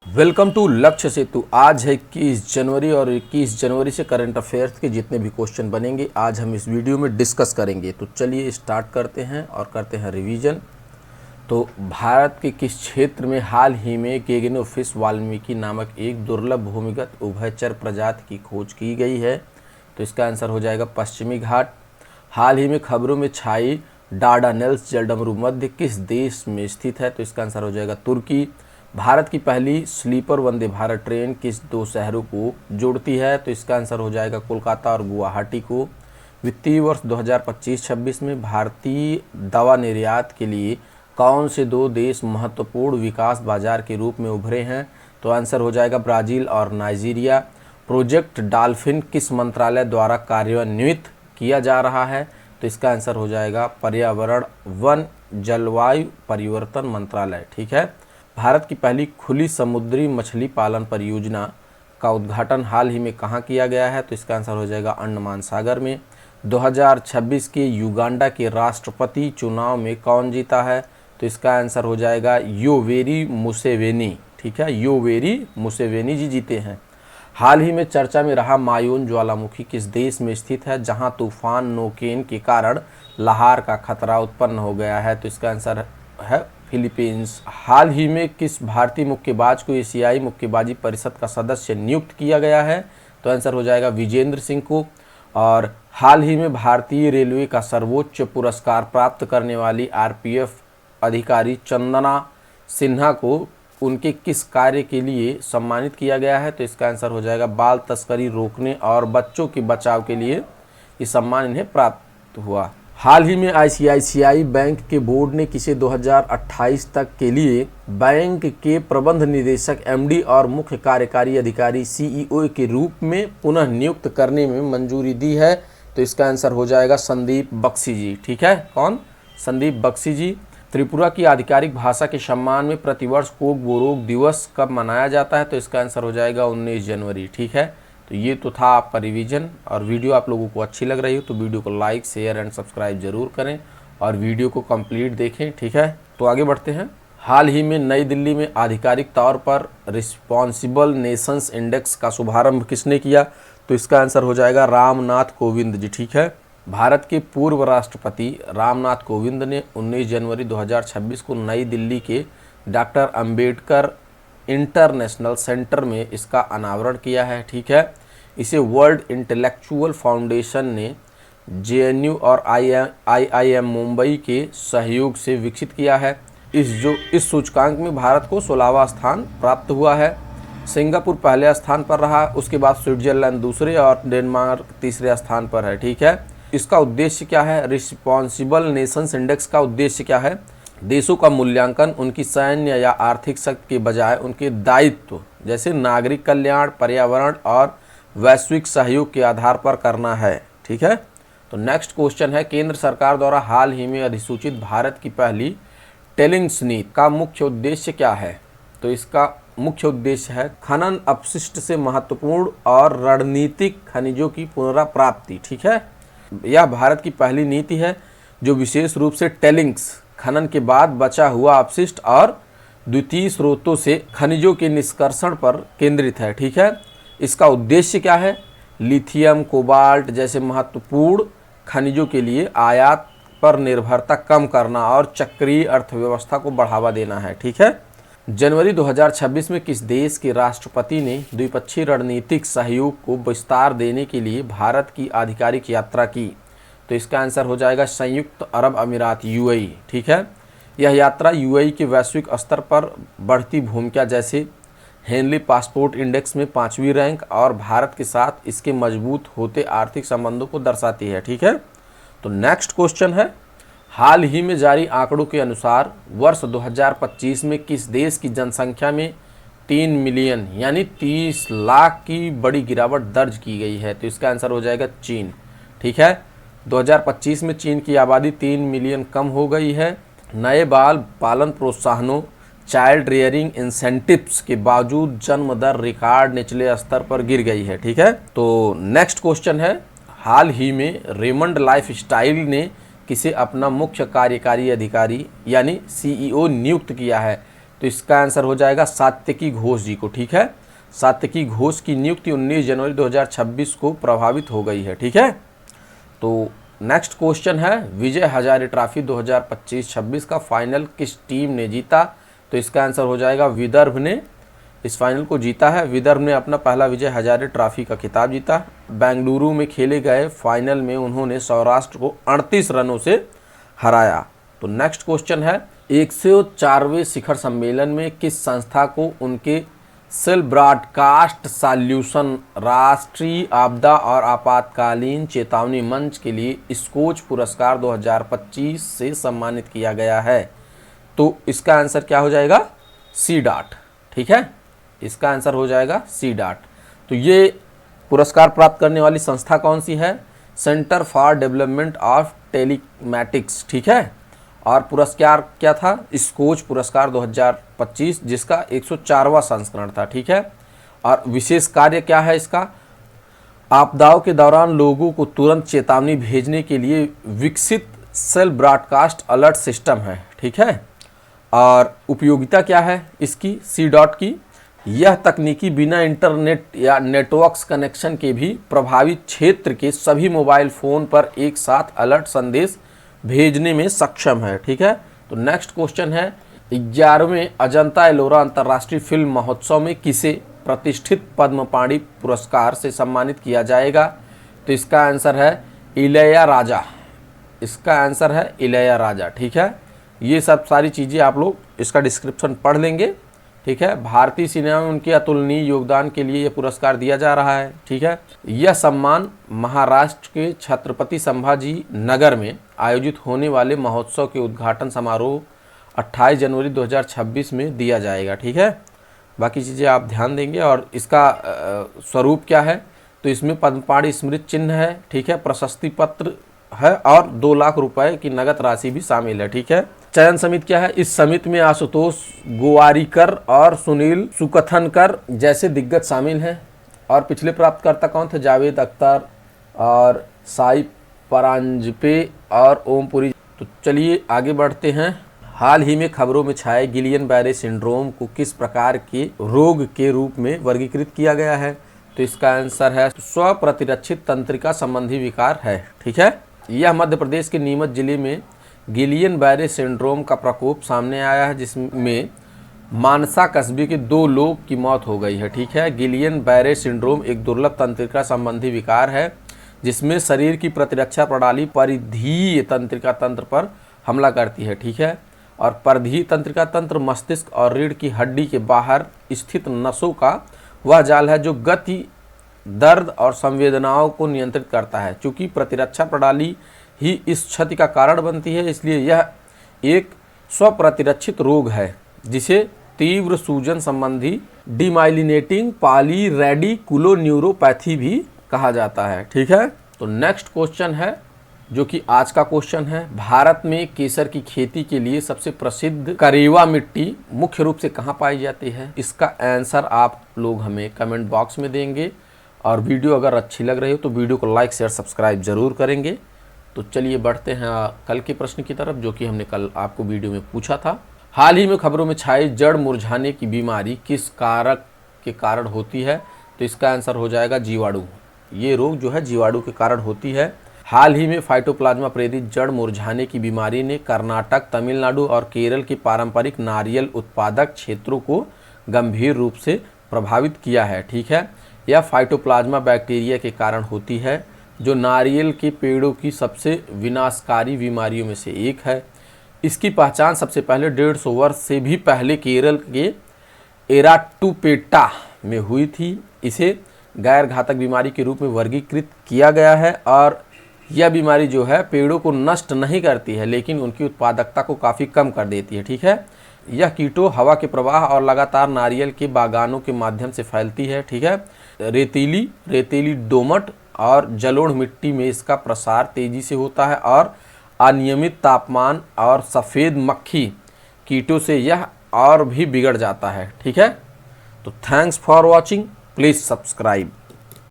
Welcome to लक्ष्य सेतु। आज है 21 जनवरी और 21 जनवरी से करंट अफेयर्स के जितने भी क्वेश्चन बनेंगे आज हम इस वीडियो में डिस्कस करेंगे। तो चलिए स्टार्ट करते हैं और करते हैं रिवीजन। तो भारत के किस क्षेत्र में हाल ही में गेगनोफिश वाल्मीकि नामक एक दुर्लभ भूमिगत उभयचर प्रजाति की खोज की गई है? तो इसका आंसर हो जाएगा पश्चिमी घाट। हाल ही में खबरों में छाई डार्डानेल्स जलडमरू मध्य किस देश में स्थित है? तो इसका आंसर हो जाएगा तुर्की। भारत की पहली स्लीपर वंदे भारत ट्रेन किस दो शहरों को जोड़ती है? तो इसका आंसर हो जाएगा कोलकाता और गुवाहाटी को। वित्तीय वर्ष 2025-26 में भारतीय दवा निर्यात के लिए कौन से दो देश महत्वपूर्ण विकास बाजार के रूप में उभरे हैं? तो आंसर हो जाएगा ब्राज़ील और नाइजीरिया। प्रोजेक्ट डॉल्फिन किस मंत्रालय द्वारा कार्यान्वित किया जा रहा है? तो इसका आंसर हो जाएगा पर्यावरण वन जलवायु परिवर्तन मंत्रालय। ठीक है। भारत की पहली खुली समुद्री मछली पालन परियोजना का उद्घाटन हाल ही में कहाँ किया गया है? तो इसका आंसर हो जाएगा अंडमान सागर में। 2026 के युगांडा के राष्ट्रपति चुनाव में कौन जीता है? तो इसका आंसर हो जाएगा योवेरी मुसेवेनी। ठीक है, योवेरी मुसेवेनी जी जीते हैं। हाल ही में चर्चा में रहा मायोन ज्वालामुखी किस देश में स्थित है जहां तूफान नोकेन के कारण लहार का खतरा उत्पन्न हो गया है? तो इसका आंसर है फिलीपींस। हाल ही में किस भारतीय मुक्केबाज को एशियाई मुक्केबाजी परिषद का सदस्य नियुक्त किया गया है? तो आंसर हो जाएगा विजेंद्र सिंह को। और हाल ही में भारतीय रेलवे का सर्वोच्च पुरस्कार प्राप्त करने वाली आरपीएफ अधिकारी चंदना सिन्हा को उनके किस कार्य के लिए सम्मानित किया गया है? तो इसका आंसर हो जाएगा बाल तस्करी रोकने और बच्चों के बचाव के लिए ये सम्मान इन्हें प्राप्त हुआ। हाल ही में आईसीआईसीआई बैंक के बोर्ड ने किसे 2028 तक के लिए बैंक के प्रबंध निदेशक एमडी और मुख्य कार्यकारी अधिकारी सीईओ के रूप में पुनः नियुक्त करने में मंजूरी दी है? तो इसका आंसर हो जाएगा संदीप बख्शी जी। ठीक है, कौन? संदीप बख्शी जी। त्रिपुरा की आधिकारिक भाषा के सम्मान में प्रतिवर्ष कोक बोरोक दिवस कब मनाया जाता है? तो इसका आंसर हो जाएगा 19 जनवरी। ठीक है, तो ये तो था आपका रिवीजन। और वीडियो आप लोगों को अच्छी लग रही हो तो वीडियो को लाइक शेयर एंड सब्सक्राइब जरूर करें और वीडियो को कंप्लीट देखें। ठीक है, तो आगे बढ़ते हैं। हाल ही में नई दिल्ली में आधिकारिक तौर पर रिस्पॉन्सिबल नेशंस इंडेक्स का शुभारंभ किसने किया? तो इसका आंसर हो जाएगा रामनाथ कोविंद जी। ठीक है, भारत के पूर्व राष्ट्रपति रामनाथ कोविंद ने 19 जनवरी 2026 को नई दिल्ली के डॉक्टर अंबेडकर इंटरनेशनल सेंटर में इसका अनावरण किया है। ठीक है, इसे वर्ल्ड इंटेलेक्चुअल फाउंडेशन ने जेएनयू और आईआईएम मुंबई के सहयोग से विकसित किया है। इस सूचकांक में भारत को 16वां स्थान प्राप्त हुआ है। सिंगापुर पहले स्थान पर रहा, उसके बाद स्विट्जरलैंड दूसरे और डेनमार्क तीसरे स्थान पर है। ठीक है, इसका उद्देश्य क्या है? रिस्पॉन्सिबल नेशंस इंडेक्स का उद्देश्य क्या है? देशों का मूल्यांकन उनकी सैन्य या आर्थिक शक्ति के बजाय उनके दायित्व जैसे नागरिक कल्याण, पर्यावरण और वैश्विक सहयोग के आधार पर करना है। ठीक है, तो नेक्स्ट क्वेश्चन है, केंद्र सरकार द्वारा हाल ही में अधिसूचित भारत की पहली टेलिंग्स नीति का मुख्य उद्देश्य क्या है? तो इसका मुख्य उद्देश्य है खनन अपशिष्ट से महत्वपूर्ण और रणनीतिक खनिजों की पुनर्प्राप्ति। ठीक है, यह भारत की पहली नीति है जो विशेष रूप से टेलिंग्स खनन के बाद बचा हुआ अपशिष्ट और द्वितीय स्रोतों से खनिजों के निष्कर्षण पर केंद्रित है। ठीक है, इसका उद्देश्य क्या है? लिथियम, कोबाल्ट जैसे महत्वपूर्ण खनिजों के लिए आयात पर निर्भरता कम करना और चक्रीय अर्थव्यवस्था को बढ़ावा देना है। ठीक है, जनवरी 2026 में किस देश के राष्ट्रपति ने द्विपक्षीय रणनीतिक सहयोग को विस्तार देने के लिए भारत की आधिकारिक यात्रा की? तो इसका आंसर हो जाएगा संयुक्त अरब अमीरात यूएई। ठीक है, यह यात्रा यूएई के वैश्विक स्तर पर बढ़ती भूमिका जैसे हेनली पासपोर्ट इंडेक्स में 5वीं रैंक और भारत के साथ इसके मजबूत होते आर्थिक संबंधों को दर्शाती है। ठीक है, तो नेक्स्ट क्वेश्चन है, हाल ही में जारी आंकड़ों के अनुसार वर्ष 2025 में किस देश की जनसंख्या में 3 मिलियन यानी 30 लाख की बड़ी गिरावट दर्ज की गई है? तो इसका आंसर हो जाएगा चीन। ठीक है, 2025 में चीन की आबादी 3 मिलियन कम हो गई है। नए बाल पालन प्रोत्साहनों चाइल्ड रियरिंग इंसेंटिव्स के बावजूद जन्म दर रिकॉर्ड निचले स्तर पर गिर गई है। ठीक है, तो नेक्स्ट क्वेश्चन है, हाल ही में रेमंड लाइफस्टाइल ने किसे अपना मुख्य कार्यकारी अधिकारी यानी CEO नियुक्त किया है? तो इसका आंसर हो जाएगा सात्यकी घोष जी को। ठीक है, सात्यकी घोष की नियुक्ति 19 जनवरी 2026 को प्रभावित हो गई है। ठीक है, तो नेक्स्ट क्वेश्चन है विजय हजारे ट्रॉफी 2025-26 का फाइनल किस टीम ने जीता? तो इसका आंसर हो जाएगा विदर्भ ने इस फाइनल को जीता है। विदर्भ ने अपना पहला विजय हजारे ट्रॉफी का खिताब जीता। बेंगलुरु में खेले गए फाइनल में उन्होंने सौराष्ट्र को 38 रनों से हराया। तो नेक्स्ट क्वेश्चन है 104वें शिखर सम्मेलन में किस संस्था को उनके सेल ब्रॉडकास्ट सॉल्यूशन राष्ट्रीय आपदा और आपातकालीन चेतावनी मंच के लिए स्कोच पुरस्कार 2025 से सम्मानित किया गया है? तो इसका आंसर क्या हो जाएगा? CDOT। ठीक है, इसका आंसर हो जाएगा CDOT। तो ये पुरस्कार प्राप्त करने वाली संस्था कौन सी है? Centre for development of telematics. ठीक है, और पुरस्कार क्या था? स्कोच पुरस्कार 2025, जिसका 104वां संस्करण था। ठीक है, और विशेष कार्य क्या है इसका? आपदाओं के दौरान लोगों को तुरंत चेतावनी भेजने के लिए विकसित सेल ब्रॉडकास्ट अलर्ट सिस्टम है। ठीक है, और उपयोगिता क्या है इसकी CDOT की? यह तकनीकी बिना इंटरनेट या नेटवर्क्स कनेक्शन के भी प्रभावित क्षेत्र के सभी मोबाइल फ़ोन पर एक साथ अलर्ट संदेश भेजने में सक्षम है। ठीक है, तो नेक्स्ट क्वेश्चन है 11वें अजंता एलोरा अंतर्राष्ट्रीय फिल्म महोत्सव में किसे प्रतिष्ठित पद्मपाणि पुरस्कार से सम्मानित किया जाएगा? तो इसका आंसर है इलैयाराजा। इसका आंसर है इलैयाराजा। ठीक है, ये सब सारी चीज़ें आप लोग इसका डिस्क्रिप्शन पढ़ लेंगे। ठीक है, भारतीय सिनेमा में उनके अतुलनीय योगदान के लिए यह पुरस्कार दिया जा रहा है। ठीक है, यह सम्मान महाराष्ट्र के छत्रपति संभाजी नगर में आयोजित होने वाले महोत्सव के उद्घाटन समारोह 28 जनवरी 2026 में दिया जाएगा। ठीक है, बाकी चीज़ें आप ध्यान देंगे। और इसका स्वरूप क्या है? तो इसमें पद्मपाणि स्मृति चिन्ह है। ठीक है, प्रशस्ति पत्र है और 2 लाख रुपए की नगद राशि भी शामिल है। ठीक है, चयन समिति क्या है? इस समिति में आशुतोष गोवारीकर और सुनील सुकथनकर जैसे दिग्गज शामिल हैं। और पिछले प्राप्तकर्ता कौन थे? जावेद अख्तर और साई परांजपे और ओमपुरी। तो चलिए आगे बढ़ते हैं। हाल ही में खबरों में छाए गिलियन बैरे सिंड्रोम को किस प्रकार के रोग के रूप में वर्गीकृत किया गया है? तो इसका आंसर है स्वप्रतिरक्षित तंत्रिका संबंधी विकार है। ठीक है, यह मध्य प्रदेश के नीमच जिले में गिलियन बैरे सिंड्रोम का प्रकोप सामने आया है, जिसमें मानसा कस्बे के 2 लोगों की मौत हो गई है। ठीक है, गिलियन बैरे सिंड्रोम एक दुर्लभ तंत्रिका संबंधी विकार है जिसमें शरीर की प्रतिरक्षा प्रणाली परिधीय तंत्रिका तंत्र पर हमला करती है। ठीक है, और परिधीय तंत्रिका तंत्र मस्तिष्क और रीढ़ की हड्डी के बाहर स्थित नसों का वह जाल है जो गति, दर्द और संवेदनाओं को नियंत्रित करता है। चूँकि प्रतिरक्षा प्रणाली ही इस क्षति का कारण बनती है, इसलिए यह एक स्वप्रतिरक्षित रोग है जिसे तीव्र सूजन संबंधी डिमाइलिनेटिंग पॉलीरेडिकुलोन्यूरोपैथी भी कहा जाता है। ठीक है, तो नेक्स्ट क्वेश्चन है जो कि आज का क्वेश्चन है, भारत में केसर की खेती के लिए सबसे प्रसिद्ध करेवा मिट्टी मुख्य रूप से कहाँ पाई जाती है? इसका आंसर आप लोग हमें कमेंट बॉक्स में देंगे। और वीडियो अगर अच्छी लग रही हो तो वीडियो को लाइक शेयर सब्सक्राइब जरूर करेंगे। तो चलिए बढ़ते हैं कल के प्रश्न की तरफ, जो कि हमने कल आपको वीडियो में पूछा था। हाल ही में खबरों में छाई जड़ मुरझाने की बीमारी किस कारक के कारण होती है? तो इसका आंसर हो जाएगा जीवाणु। ये रोग जो है जीवाणु के कारण होती है। हाल ही में फाइटोप्लाज्मा प्रेरित जड़ मुरझाने की बीमारी ने कर्नाटक, तमिलनाडु और केरल के पारंपरिक नारियल उत्पादक क्षेत्रों को गंभीर रूप से प्रभावित किया है। ठीक है, यह फाइटोप्लाज्मा बैक्टीरिया के कारण होती है जो नारियल के पेड़ों की सबसे विनाशकारी बीमारियों में से एक है। इसकी पहचान सबसे पहले 150 वर्ष से भी पहले केरल के एराटुपेटा में हुई थी। इसे गैर घातक बीमारी के रूप में वर्गीकृत किया गया है और यह बीमारी जो है पेड़ों को नष्ट नहीं करती है लेकिन उनकी उत्पादकता को काफ़ी कम कर देती है। ठीक है, यह कीटों हवा के प्रवाह और लगातार नारियल के बागानों के माध्यम से फैलती है। ठीक है, रेतीली दोमट और जलोढ़ मिट्टी में इसका प्रसार तेजी से होता है और अनियमित तापमान और सफ़ेद मक्खी कीटों से यह और भी बिगड़ जाता है। ठीक है, तो thanks for watching, please subscribe.